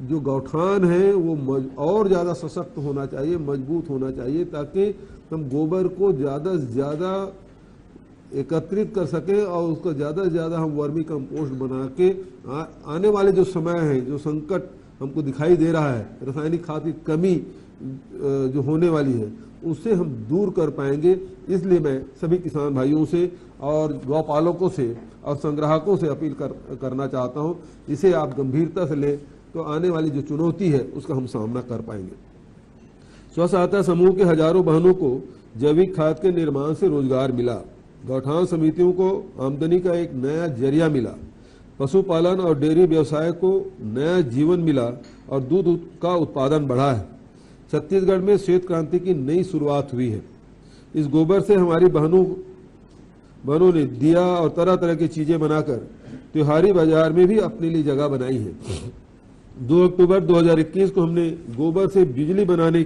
जो गौठान है वो और ज़्यादा सशक्त होना चाहिए, मजबूत होना चाहिए, ताकि हम गोबर को ज़्यादा से ज़्यादा एकत्रित कर सकें और उसको ज़्यादा से ज़्यादा हम वर्मी कंपोस्ट बना के आने वाले जो समय है, जो संकट हमको दिखाई दे रहा है, रासायनिक खाद की कमी जो होने वाली है, उससे हम दूर कर पाएंगे। इसलिए मैं सभी किसान भाइयों से और गौपालकों से और संग्राहकों से अपील करना चाहता हूं, इसे आप गंभीरता से लें तो आने वाली जो चुनौती है उसका हम सामना कर पाएंगे। स्व सहायता समूह के हजारों बहनों को जैविक खाद के निर्माण से रोजगार मिला। गौठान समितियों को आमदनी का एक नया जरिया मिला। पशुपालन और डेयरी व्यवसाय को नया जीवन मिला और दूध का उत्पादन बढ़ा है। छत्तीसगढ़ में श्वेत क्रांति की नई शुरुआत हुई है। इस गोबर से हमारी बहनों ने दिया और तरह तरह की चीजें बनाकर त्योहारी बाजार में भी अपने लिए जगह बनाई है। 2 अक्टूबर 2021 को हमने गोबर से बिजली बनाने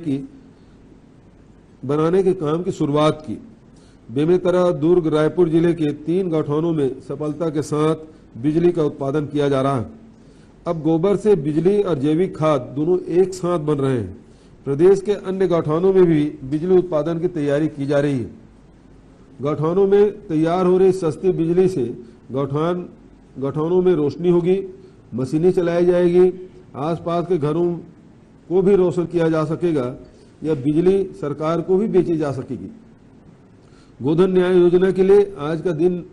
के काम की शुरुआत की। बेमेतरा, दुर्ग, रायपुर जिले के 3 गौठानों में सफलता के साथ बिजली का उत्पादन किया जा रहा है। अब गोबर से बिजली और जैविक खाद दोनों एक साथ बन रहे हैं। प्रदेश के अन्य गौठानों में भी बिजली उत्पादन की तैयारी की जा रही है। गौठानों में तैयार हो रही सस्ती बिजली से गौठानों में रोशनी होगी, मशीनें चलाई जाएगी, आसपास के घरों को भी रोशन किया जा सकेगा या बिजली सरकार को भी बेची जा सकेगी। गोधन न्याय योजना के लिए आज का दिन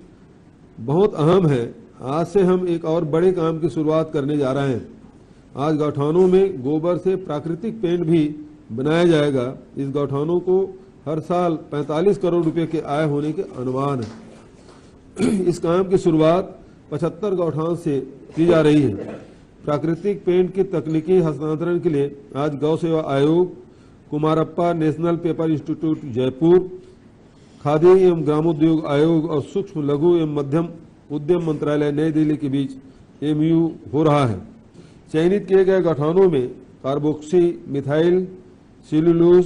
बहुत अहम है। आज से हम एक और बड़े काम की शुरुआत करने जा रहे हैं। आज गौठानों में गोबर से प्राकृतिक पेंट भी बनाया जाएगा। इस गौठानों को हर साल 45 करोड़ रुपए के आय होने के अनुमान है। इस काम की शुरुआत 75 गौठान से की जा रही है। प्राकृतिक पेंट के तकनीकी हस्तांतरण के लिए आज गौ सेवा आयोग, Kumarappa national paper institute Jaipur, khadi एवं ग्रामोद्योग आयोग और सूक्ष्म लघु एवं मध्यम उद्यम मंत्रालय नई दिल्ली के बीच MOU हो रहा है। चयनित किए गए गौठानों में कार्बोक्सी मिथाइल सेल्यूलोज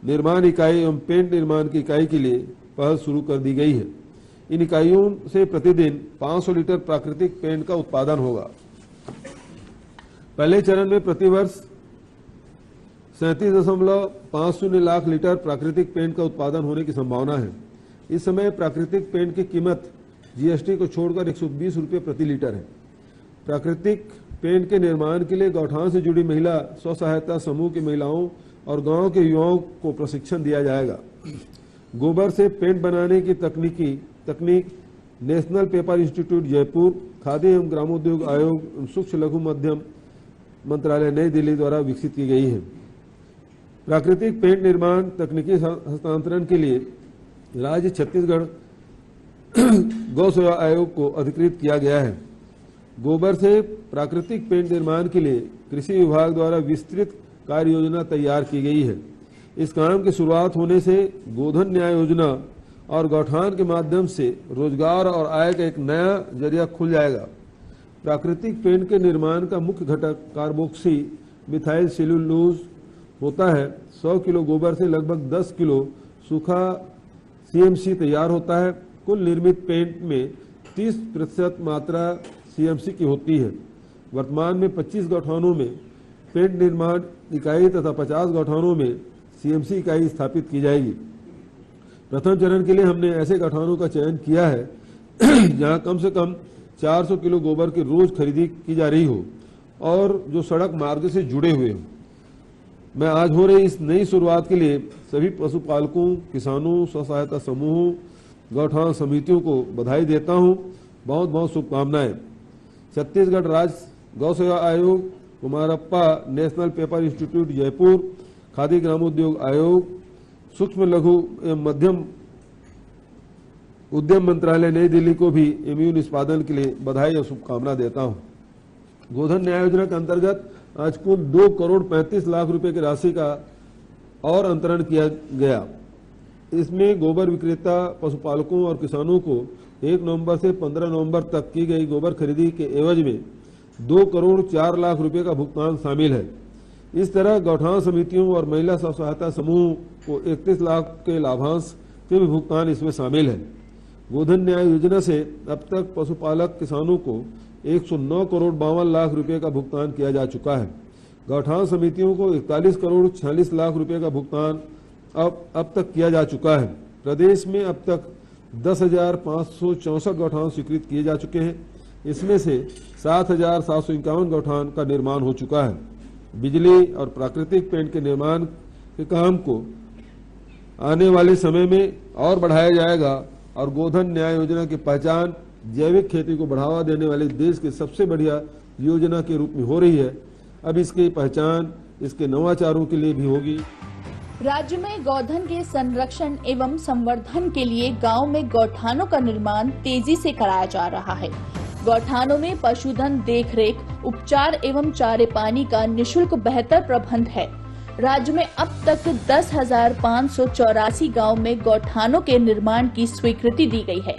निर्माण इकाई एवं पेंट निर्माण की इकाई के लिए पहल शुरू कर दी गई है। इन इकाइयों से प्रतिदिन 500 लीटर प्राकृतिक पेंट का उत्पादन होगा। पहले चरण में प्रतिवर्ष 37.50 लाख लीटर प्राकृतिक पेंट का उत्पादन होने की संभावना है। इस समय प्राकृतिक पेंट की कीमत GST को छोड़कर 120 रुपये प्रति लीटर है। प्राकृतिक पेंट के निर्माण के लिए गौठान से जुड़ी महिला स्व सहायता समूह की महिलाओं और गांव के युवाओं को प्रशिक्षण दिया जाएगा। गोबर से पेंट बनाने की तकनीक national paper institute Jaipur, khadi एवं ग्रामोद्योग आयोग एवं सूक्ष्म लघु मध्यम मंत्रालय नई दिल्ली द्वारा विकसित की गई है। प्राकृतिक पेंट निर्माण तकनीकी हस्तांतरण के लिए राज्य छत्तीसगढ़ गौ सेवा आयोग को अधिकृत किया गया है। गोबर से प्राकृतिक पेंट निर्माण के लिए कृषि विभाग द्वारा विस्तृत कार्य योजना तैयार की गई है। इस काम की शुरुआत होने से गोधन न्याय योजना और गौठान के माध्यम से रोजगार और आय का एक नया जरिया खुल जाएगा। प्राकृतिक पेंट के निर्माण का मुख्य घटक कार्बोक्सी मिथाइल सेल्यूलोज होता है। 100 किलो गोबर से लगभग 10 किलो सूखा CMC तैयार होता है। कुल निर्मित पेंट में 30% मात्रा CMC की होती है। वर्तमान में 25 गौठानों में पेंट निर्माण इकाई तथा 50 गौठानों में CMC इकाई स्थापित की जाएगी। प्रथम चरण के लिए हमने ऐसे गौठानों का चयन किया है जहां कम से कम 400 किलो गोबर की रोज खरीदी की जा रही हो और जो सड़क मार्ग से जुड़े हुए हो। मैं आज हो रही इस नई शुरुआत के लिए सभी पशुपालकों, किसानों, स्व सहायता समूहों, गौठान समितियों को बधाई देता हूं। बहुत बहुत शुभकामनाएं। छत्तीसगढ़ राज्य गौ सेवा आयोग, Kumarappa national paper institute Jaipur, khadi ग्रामोद्योग आयोग, सूक्ष्म लघु एवं मध्यम उद्यम मंत्रालय नई दिल्ली को भी MOU निष्पादन के लिए बधाई और शुभकामना देता हूं। गोधन न्याय योजना के अंतर्गत आज कुल 2 करोड़ 35 लाख रुपए की राशि का और अंतरण किया गया। इसमें गोबर विक्रेता, पशुपालकों और किसानों को 1 नवंबर से 15 नवंबर तक की गई गोबर खरीदी के एवज में 2 करोड़ 4 लाख रुपए का भुगतान शामिल है। इस तरह गौठान समितियों और महिला स्व सहायता समूह को 31 लाख के लाभांश के भी भुगतान इसमें शामिल है। गोधन न्याय योजना से अब तक पशुपालक किसानों को 109 करोड़ 52 लाख रुपए का भुगतान किया जा चुका है। गौठान समितियों को 41 करोड़ 46 लाख रुपए का भुगतान अब तक किया जा चुका है। प्रदेश में अब तक 10,564 गौठान स्वीकृत किए जा चुके हैं। इसमें से 7,751 गौठान का निर्माण हो चुका है। बिजली और प्राकृतिक पेंट के निर्माण के काम को आने वाले समय में और बढ़ाया जाएगा और गोधन न्याय योजना की पहचान जैविक खेती को बढ़ावा देने वाले देश की सबसे बढ़िया योजना के रूप में हो रही है। अब इसकी पहचान इसके नवाचारों के लिए भी होगी। राज्य में गौधन के संरक्षण एवं संवर्धन के लिए गांव में गौठानों का निर्माण तेजी से कराया जा रहा है। गौठानों में पशुधन देखरेख, उपचार एवं चारे पानी का निशुल्क बेहतर प्रबंध है। राज्य में अब तक 10,584 गांव में गौठानों के निर्माण की स्वीकृति दी गई है,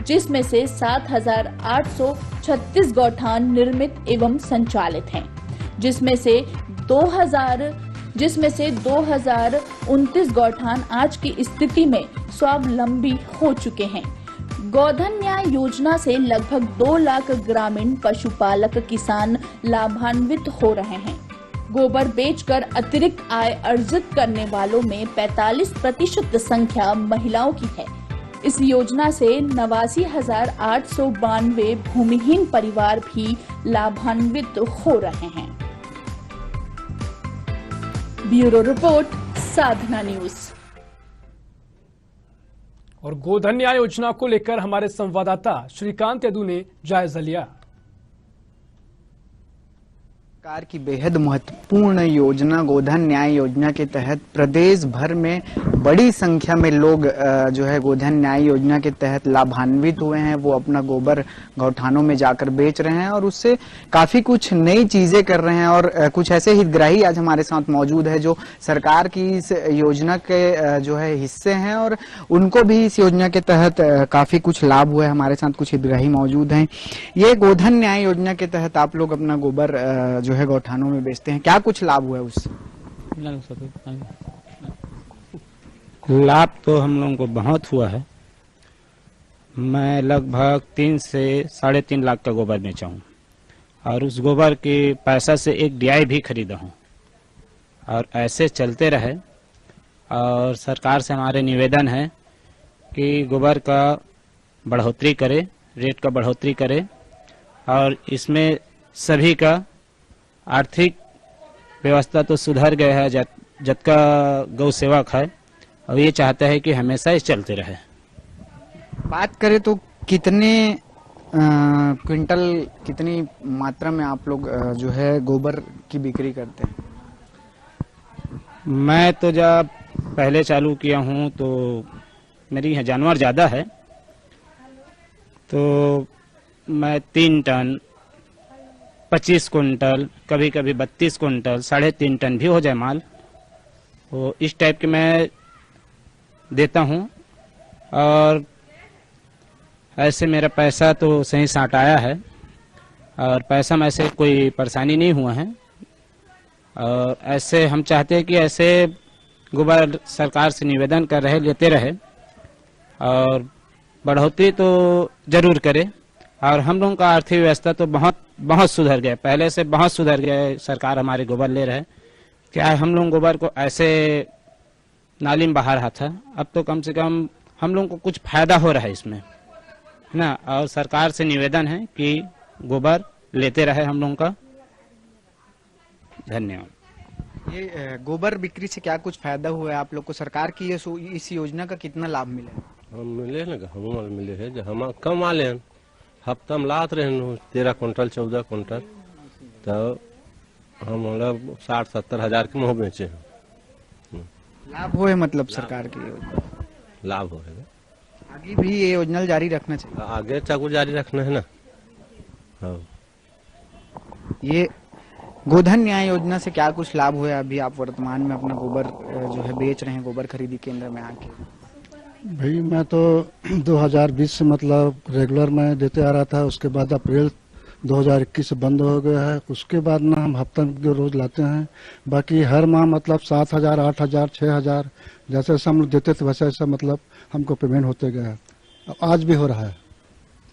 जिसमें से 7,836 गौठान निर्मित एवं संचालित हैं, जिसमें से 2,029 गौठान आज की स्थिति में स्वावलंबी हो चुके हैं। गोधन न्याय योजना से लगभग 2 लाख ग्रामीण पशुपालक किसान लाभान्वित हो रहे हैं। गोबर बेचकर अतिरिक्त आय अर्जित करने वालों में 45% संख्या महिलाओं की है। इस योजना से 89,892 भूमिहीन परिवार भी लाभान्वित हो रहे हैं। ब्यूरो रिपोर्ट, साधना न्यूज। और गोधन न्याय योजना को लेकर हमारे संवाददाता श्रीकांत यदू ने जायजा लिया। सरकार की बेहद महत्वपूर्ण योजना गोधन न्याय योजना के तहत प्रदेश भर में बड़ी संख्या में लोग जो है गोधन न्याय योजना के तहत लाभान्वित हुए हैं। वो अपना गोबर गौठानों में जाकर बेच रहे हैं और उससे काफी कुछ नई चीजें कर रहे हैं। और कुछ ऐसे हितग्राही आज हमारे साथ मौजूद है जो सरकार की इस योजना के जो है हिस्से हैं और उनको भी इस योजना के तहत काफी कुछ लाभ हुआ है। हमारे साथ कुछ हितग्राही मौजूद हैं। ये गोधन न्याय योजना के तहत आप लोग अपना गोबर जो है गौठानों में बेचते हैं, क्या कुछ लाभ हुआ है उससे? लाभ तो हम लोगों को बहुत हुआ है। मैं लगभग 3 से 3.5 लाख का गोबर बेचा हूँ और उस गोबर के पैसा से एक DI भी खरीदा हूँ और ऐसे चलते रहे। और सरकार से हमारे निवेदन है कि गोबर का बढ़ोतरी करे, रेट का बढ़ोतरी करे और इसमें सभी का आर्थिक व्यवस्था तो सुधर गया है। जतका गौ सेवक है और ये चाहता है कि हमेशा इस चलते रहे। बात करें तो कितने क्विंटल कितनी मात्रा में आप लोग जो है गोबर की बिक्री करते हैं? मैं तो जब पहले चालू किया हूँ तो मेरी यहाँ जानवर ज़्यादा है तो मैं 3 टन 25 कुंटल कभी कभी 32 कुंटल 3.5 टन भी हो जाए माल, तो इस टाइप के मैं देता हूँ। और ऐसे मेरा पैसा तो सही साट आया है और पैसा में से कोई परेशानी नहीं हुआ है। और ऐसे हम चाहते हैं कि ऐसे गोबर सरकार से निवेदन कर रहे लेते रहे और बढ़ोतरी तो जरूर करे। और हम लोगों का आर्थिक व्यवस्था तो बहुत सुधर गया, पहले से बहुत सुधर गया है। सरकार हमारे गोबर ले रहे, क्या हम लोग गोबर को ऐसे नाली में बहा रहा था, अब तो कम से कम हम लोगों को कुछ फायदा हो रहा है इसमें ना। और सरकार से निवेदन है कि गोबर लेते रहे हम लोगों का। धन्यवाद। ये गोबर बिक्री से क्या कुछ फायदा हुआ है आप लोग को? सरकार की इस योजना का कितना लाभ मिला? हम मिले ना, हम मिले है जो हम कम आले हैं। हफ्ता में लात रहे 13 कुंटल 14 कुंटल, तो हम 60-70 हजार के मुँह बेचे हैं। लाभ हुए मतलब सरकार की योजना लाभ हो है। आगे भी ये योजना जारी रखना चाहिए। आगे चाकू जारी रखना है ना। हाँ। ये गोधन न्याय योजना से क्या कुछ लाभ हुआ? अभी आप वर्तमान में अपना गोबर जो है बेच रहे हैं गोबर खरीदी केंद्र में आके। भाई मैं तो 2020 से मतलब रेगुलर में देते आ रहा था, उसके बाद अप्रैल 2021 से बंद हो गया है। उसके बाद ना हम हफ्ता में रोज लाते हैं, बाकी हर माह मतलब 7,000 8,000 6,000 जैसे जैसे हम लोग देते थे वैसे वैसे मतलब हमको पेमेंट होते गया है। आज भी हो रहा है।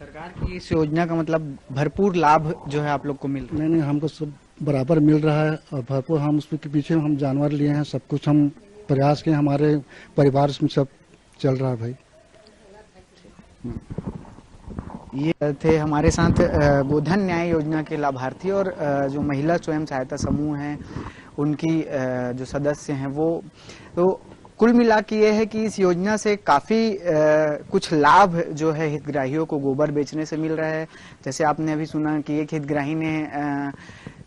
सरकार की इस योजना का मतलब भरपूर लाभ जो है आप लोग को मिल रहा है? नहीं, हमको सब बराबर मिल रहा है और भरपूर हम उसके पीछे हम जानवर लिए हैं, सब कुछ हम प्रयास किए, हमारे परिवार में सब चल रहा है भाई। ये थे हमारे साथ गोधन न्याय योजना के लाभार्थी और जो महिला स्वयं सहायता समूह हैं उनकी जो सदस्य हैं वो। तो कुल मिला के ये है कि इस योजना से काफी कुछ लाभ जो है हितग्राहियों को गोबर बेचने से मिल रहा है। जैसे आपने अभी सुना कि एक हितग्राही ने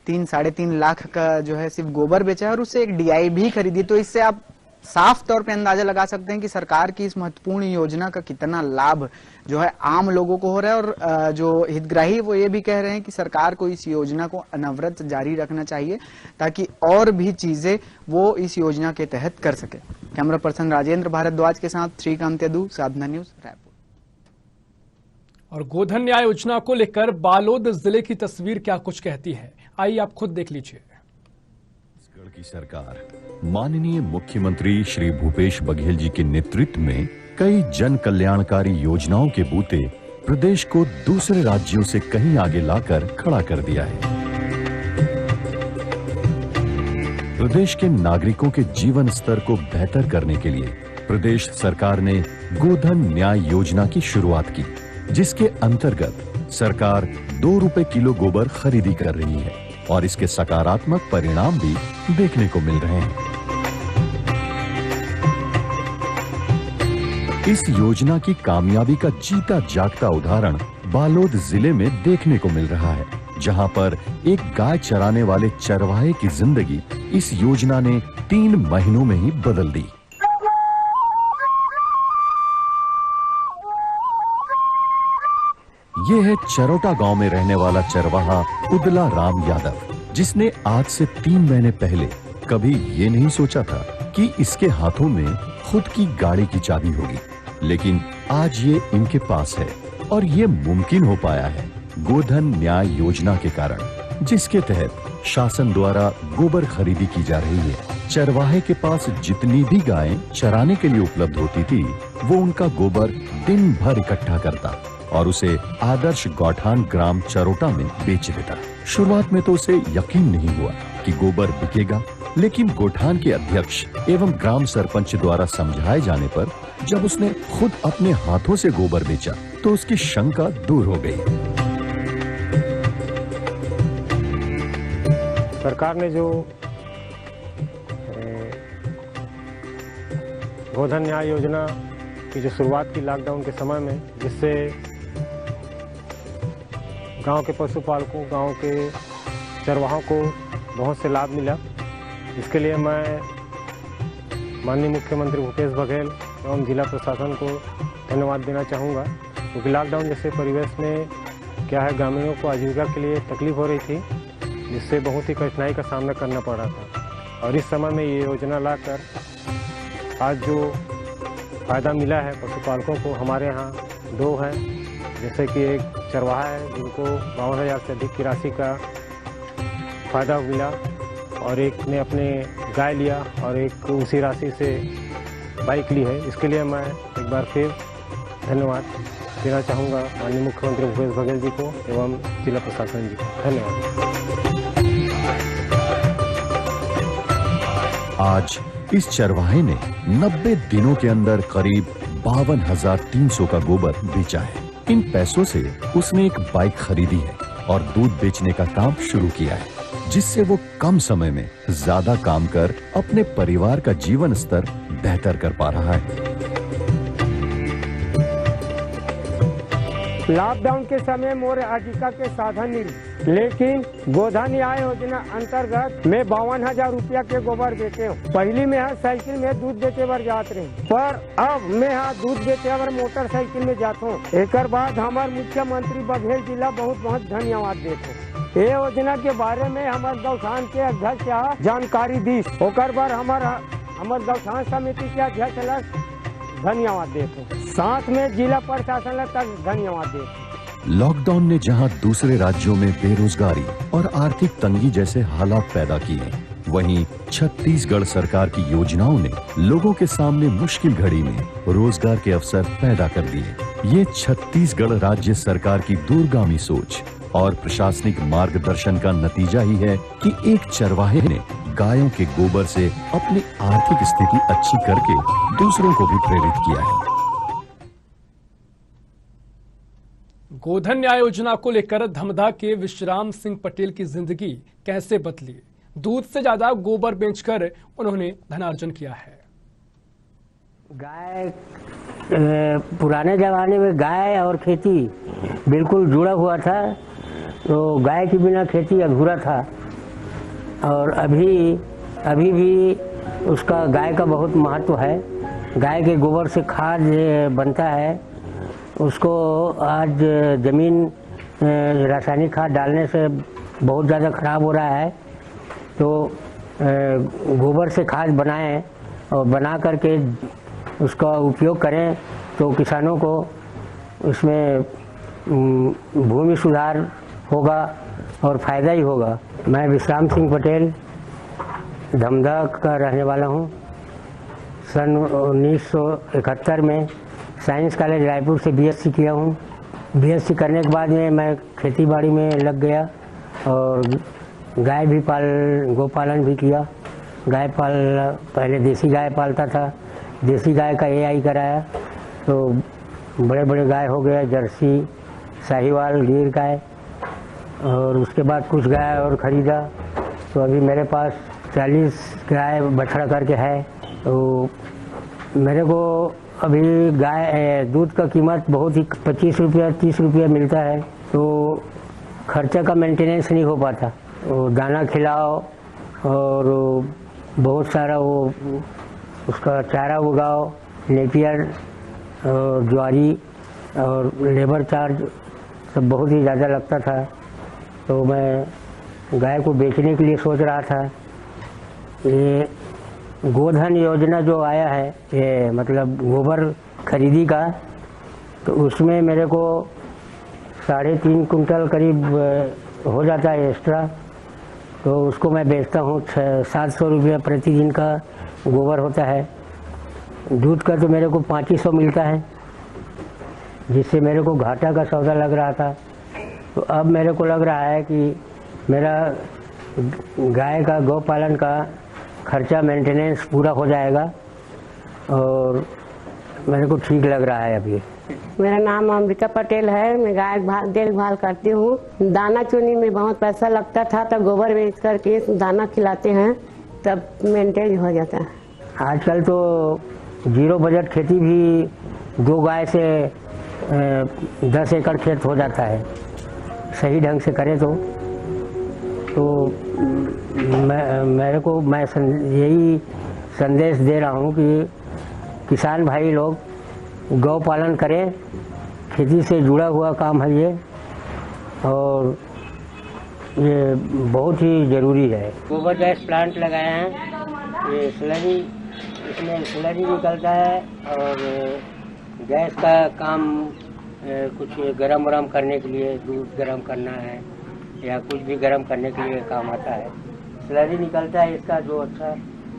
3-3.5 लाख का जो है सिर्फ गोबर बेचा है और उससे एक DI भी खरीदी। तो इससे आप साफ तौर पे अंदाजा लगा सकते हैं कि सरकार की इस महत्वपूर्ण योजना का कितना लाभ जो है आम लोगों को हो रहा है। और जो हितग्राही वो ये भी कह रहे हैं कि सरकार को इस योजना को अनवरत जारी रखना चाहिए ताकि और भी चीजें वो इस योजना के तहत कर सके। कैमरा पर्सन राजेंद्र भारद्वाज के साथ श्रीकांत यदू, साधना न्यूज, रायपुर। और गोधन न्याय योजना को लेकर बालोद जिले की तस्वीर क्या कुछ कहती है, आइए आप खुद देख लीजिए। छत्तीसगढ़ की सरकार माननीय मुख्यमंत्री श्री भूपेश बघेल जी के नेतृत्व में कई जन कल्याणकारी योजनाओं के बूते प्रदेश को दूसरे राज्यों से कहीं आगे लाकर खड़ा कर दिया है। प्रदेश के नागरिकों के जीवन स्तर को बेहतर करने के लिए प्रदेश सरकार ने गोधन न्याय योजना की शुरुआत की, जिसके अंतर्गत सरकार 2 रुपए किलो गोबर खरीदी कर रही है और इसके सकारात्मक परिणाम भी देखने को मिल रहे हैं। इस योजना की कामयाबी का जीता जागता उदाहरण बालोद जिले में देखने को मिल रहा है, जहां पर एक गाय चराने वाले चरवाहे की जिंदगी इस योजना ने 3 महीनों में ही बदल दी। ये है चरोटा गांव में रहने वाला चरवाहा उदला राम यादव, जिसने आज से 3 महीने पहले कभी ये नहीं सोचा था कि इसके हाथों में खुद की गाड़ी की चाबी होगी, लेकिन आज ये इनके पास है और ये मुमकिन हो पाया है गोधन न्याय योजना के कारण, जिसके तहत शासन द्वारा गोबर खरीदी की जा रही है। चरवाहे के पास जितनी भी गायें चराने के लिए उपलब्ध होती थी, वो उनका गोबर दिन भर इकट्ठा करता और उसे आदर्श गौठान ग्राम चरोटा में बेच देता। शुरुआत में तो उसे यकीन नहीं हुआ कि गोबर बिकेगा, लेकिन गोठान के अध्यक्ष एवं ग्राम सरपंच द्वारा समझाए जाने पर जब उसने खुद अपने हाथों से गोबर बेचा तो उसकी शंका दूर हो गई। सरकार ने जो गोधन न्याय योजना की जो शुरुआत की लॉकडाउन के समय में, जिससे गांव के पशुपालकों, गांव के चरवाहों को बहुत से लाभ मिला। इसके लिए मैं माननीय मुख्यमंत्री भूपेश बघेल एवं जिला प्रशासन को धन्यवाद देना चाहूँगा, क्योंकि लॉकडाउन जैसे परिवेश में क्या है, ग्रामीणों को आजीविका के लिए तकलीफ हो रही थी, जिससे बहुत ही कठिनाई का सामना करना पड़ रहा था। और इस समय में ये योजना लाकर आज जो फ़ायदा मिला है पशुपालकों को, हमारे यहाँ 2 है, जैसे कि एक चरवाहा है जिनको 52,000 से अधिक की राशि का फ़ायदा मिला, और एक ने अपने गाय लिया और एक उसी राशि से बाइक ली है। इसके लिए मैं एक बार फिर धन्यवाद देना चाहूँगा माननीय मुख्यमंत्री भूपेश बघेल जी को एवं जिला प्रशासन जी को। धन्यवाद। आज इस चरवाहे ने 90 दिनों के अंदर करीब 52,300 का गोबर बेचा है। इन पैसों से उसने एक बाइक खरीदी है और दूध बेचने का काम शुरू किया है, जिससे वो कम समय में ज्यादा काम कर अपने परिवार का जीवन स्तर बेहतर कर पा रहा है। लॉकडाउन के समय मोर आजीविका के साधन नहीं, लेकिन गोधन न्याय योजना अंतर्गत मैं 52,000 रुपया के गोबर बेचे हूँ। पहली में साइकिल में दूध बेचे बर जात रहे, पर अब मैं यहाँ दूध बेचे बर मोटरसाइकिल में जाता हूँ। एक बाद हमारे मुख्यमंत्री बघेल जिला बहुत बहुत धन्यवाद देते हैं। ये योजना के बारे में हमारे गौठान के अध्यक्ष जानकारी दी, ओकर बार हमारे गौठान समिति के अध्यक्ष धन्यवाद देते हैं, साथ में जिला प्रशासन तक धन्यवाद देते हैं। लॉकडाउन ने जहां दूसरे राज्यों में बेरोजगारी और आर्थिक तंगी जैसे हालात पैदा किए, वहीं छत्तीसगढ़ सरकार की योजनाओं ने लोगों के सामने मुश्किल घड़ी में रोजगार के अवसर पैदा कर दिए। ये छत्तीसगढ़ राज्य सरकार की दूरगामी सोच और प्रशासनिक मार्गदर्शन का नतीजा ही है कि एक चरवाहे ने गायों के गोबर से अपनी आर्थिक स्थिति अच्छी करके दूसरों को भी प्रेरित किया है। गोधन न्याय योजना को लेकर धमधा के विश्राम सिंह पटेल की जिंदगी कैसे बदली, दूध से ज्यादा गोबर बेचकर उन्होंने धनार्जन किया है। गाय पुराने जमाने में गाय और खेती बिल्कुल जुड़ा हुआ था, तो गाय के बिना खेती अधूरा था, और अभी भी उसका गाय का बहुत महत्व है। गाय के गोबर से खाद बनता है, उसको आज ज़मीन रासायनिक खाद डालने से बहुत ज़्यादा खराब हो रहा है, तो गोबर से खाद बनाएं और बना करके उसका उपयोग करें तो किसानों को उसमें भूमि सुधार होगा और फ़ायदा ही होगा। मैं विश्राम सिंह पटेल धमधा का रहने वाला हूँ। सन 1971 में साइंस कॉलेज रायपुर से बीएससी किया हूँ। बीएससी करने के बाद में मैं खेती बाड़ी में लग गया और गाय भी गोपालन भी किया। पहले देसी गाय पालता था, देसी गाय का एआई कराया तो बड़े बड़े गाय हो गए, जर्सी, साहिवाल, गिर गाय, और उसके बाद कुछ गाय और ख़रीदा, तो अभी मेरे पास 40 गाय बछड़ा करके है। तो मेरे को अभी गाय दूध का कीमत बहुत ही 25 रुपया 30 रुपया मिलता है, तो खर्चा का मेंटेनेंस नहीं हो पाता। तो दाना खिलाओ और बहुत सारा वो उसका चारा उगाओ, नेपियर और ज्वारी और लेबर चार्ज सब बहुत ही ज़्यादा लगता था। तो मैं गाय को बेचने के लिए सोच रहा था। ये गोधन योजना जो आया है, ये मतलब गोबर खरीदी का, तो उसमें मेरे को 3.5 कुंटल करीब हो जाता है एक्स्ट्रा। तो उसको मैं बेचता हूँ 700 रुपया प्रतिदिन का गोबर होता है। दूध का तो मेरे को 2500 मिलता है, जिससे मेरे को घाटा का सौदा लग रहा था। तो अब मेरे को लग रहा है कि मेरा गाय का गौ पालन का खर्चा मेंटेनेंस पूरा हो जाएगा और मेरे को ठीक लग रहा है अभी। मेरा नाम अमृता पटेल है। मैं गाय देखभाल करती हूँ। दाना चुनी में बहुत पैसा लगता था, तो गोबर बेच करके दाना खिलाते हैं, तब मेंटेन हो जाता है। आजकल तो 0 बजट खेती भी 2 गाय से 10 एकड़ खेत हो जाता है, सही ढंग से करे तो मैं यही संदेश दे रहा हूँ कि किसान भाई लोग गौ पालन करें। खेती से जुड़ा हुआ काम है ये, और ये बहुत ही ज़रूरी है। गोबर गैस प्लांट लगाए हैं। ये स्लरी, इसमें स्लरी निकलता है और गैस का काम कुछ गरम वरम करने के लिए, दूध गरम करना है या कुछ भी गरम करने के लिए काम आता है। स्लरी निकलता है इसका, जो अच्छा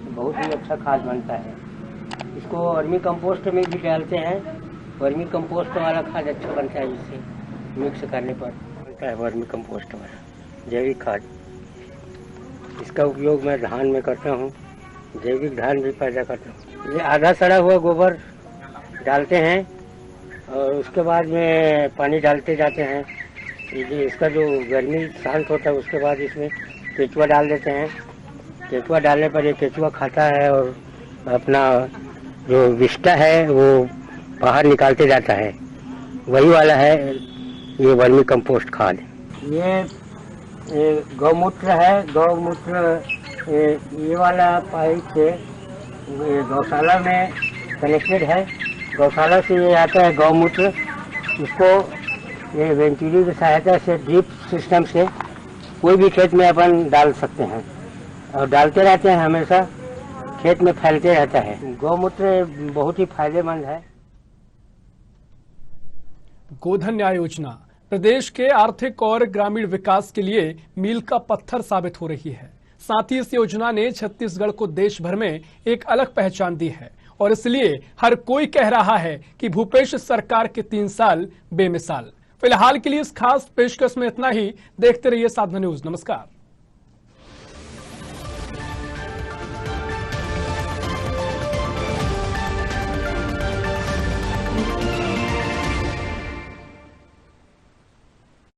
बहुत ही अच्छा खाद बनता है। इसको वर्मी कंपोस्ट में भी डालते हैं। वर्मी कंपोस्ट वाला खाद अच्छा बनता है, इससे मिक्स करने पर बनता है वर्मी कंपोस्ट वाला जैविक खाद। इसका उपयोग मैं धान में करता हूँ, जैविक धान भी पैदा करता हूँ। ये आधा सड़ा हुआ गोबर डालते हैं और उसके बाद में पानी डालते जाते हैं। ये इसका जो गर्मी शांत होता है उसके बाद इसमें केचुआ डाल देते हैं। केचुआ डालने पर ये केचुआ खाता है और अपना जो विष्टा है वो बाहर निकालते जाता है। वही वाला है ये वर्मी कंपोस्ट खाद। ये गौमूत्र है। गौमूत्र ये वाला पाइप से गौशाला में कनेक्टेड है। गौशाला से ये आता है गौमूत्र। इसको ये वेंचुरी की सहायता से ड्रिप सिस्टम से कोई भी खेत में अपन डाल सकते हैं और डालते रहते हैं, हमेशा खेत में फैलते रहता है। गौमूत्र बहुत ही फायदेमंद है। गोधन न्याय योजना प्रदेश के आर्थिक और ग्रामीण विकास के लिए मील का पत्थर साबित हो रही है। साथ ही इस योजना ने छत्तीसगढ़ को देश भर में एक अलग पहचान दी है और इसलिए हर कोई कह रहा है कि भूपेश सरकार के 3 साल बेमिसाल। फिलहाल के लिए इस खास पेशकश में इतना ही। देखते रहिए साधना न्यूज। नमस्कार।